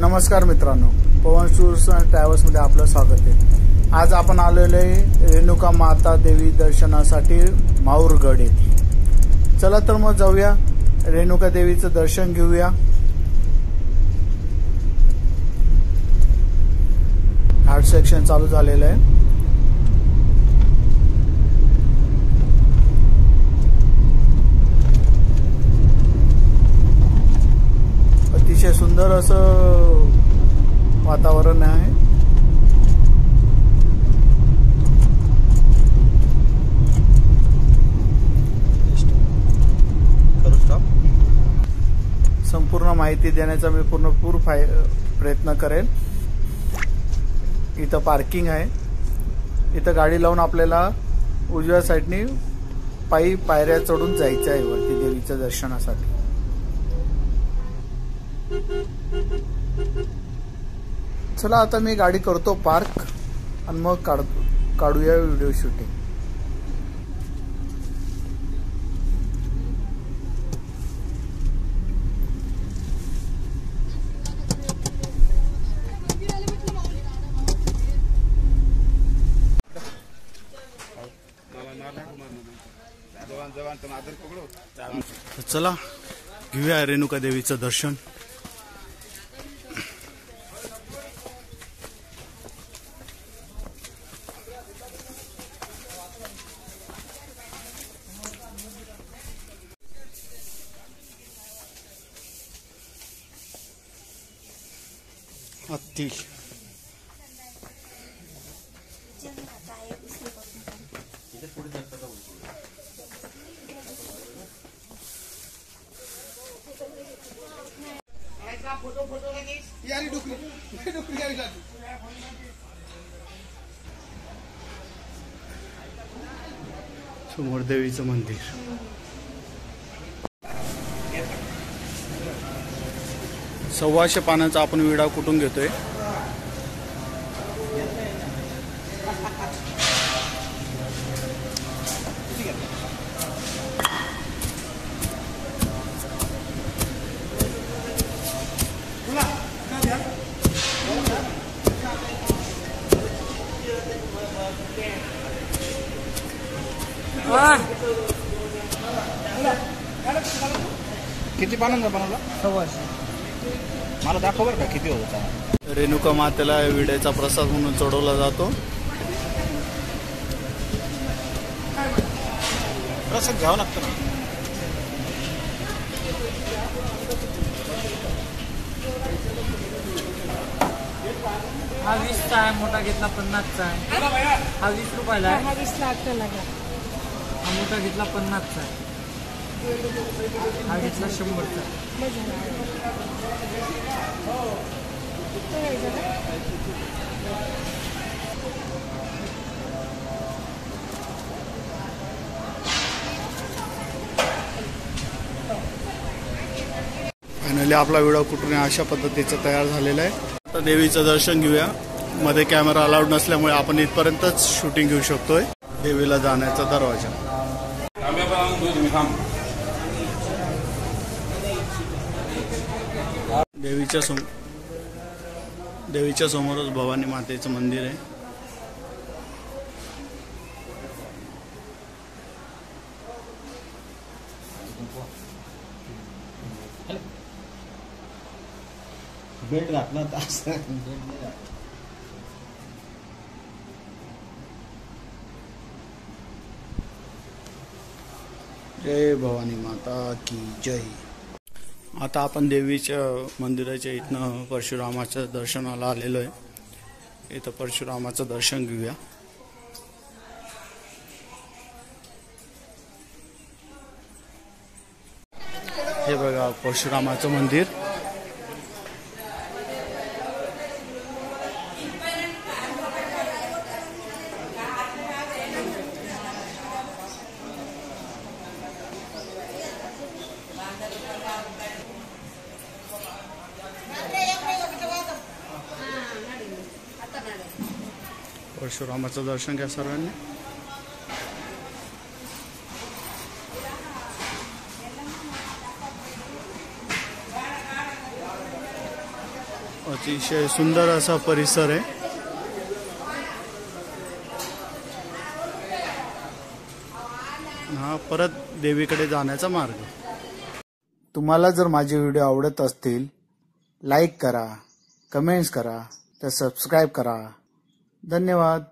नमस्कार मित्रांनो, पवन tours and travels मध्ये आपलं स्वागत आहे। आज आपण आलेलो आहे रेणुका माता देवी दर्शनासाठी माहूरगड येथे। चला तर मग जाऊया, रेणुका देवीचं दर्शन घेऊया। घाट सेक्शन चालू झालेलं आहे। अतिशय सुंदर असं वातावरण आहे। संपूर्ण माहिती देण्याचा मी पूर्ण प्रयत्न करेन। इथं पार्किंग आहे। इथं गाडी लावून आपल्याला उजव्या साईडनी पायी पायऱ्या चढून जायचं आहे वरती देवीच्या दर्शनासाठी। चला आता मी गाडी करतो पार्क आणि मग काढूया व्हिडिओ शूटिंग। चला घेऊया रेणुका देवीचं दर्शन। अति समोर देवीचं मंदिर। सव्वाशे पानांचा आपण विडा कुटून घेतोय। किती पानांचा बनवला? 600। मला दाखव बरं का किती होता। रेणुका मातेला विड्याचा प्रसाद म्हणून चढवला जातो। प्रसाद घ्यावा लागतो ना। हा 20चा आहे, मोठा घेतला 50चा आहे। हा 20 रुपयाला आहे। हा 20 लागतो लगा। हा मोठा घेतला 50चा आहे। हा घेतला 100चा आहे। फायनली आपला व्हिडिओ कुठून अशा पद्धतीचा तयार झालेला आहे। आता देवीचं दर्शन घेऊया। मध्ये कॅमेरा अलाउड नसल्यामुळे आपण इथपर्यंतच शूटिंग घेऊ शकतोय। देवीला जाण्याचा दरवाजा। देवीच्या समोरच भवानी मातेचं मंदिर आहे। बेल्ट घातला तास जय भवानी माता की जय। आता आपण देवीच्या मंदिराच्या इथनं परशुरामाच्या दर्शनाला आलेलो आहे। इथं परशुरामाचं दर्शन घेऊया। हे बघा परशुरामाचं मंदिर। परशुरामाचं दर्शन घ्या सर्वांनी। अतिशय सुंदर असा परिसर आहे. हा परत देवीकडे जाण्याचा मार्ग. तुम्हाला जर माझे व्हिडिओ आवडत असतील लाईक करा, कमेंट्स करा, तर सबस्क्राईब करा. धन्यवाद.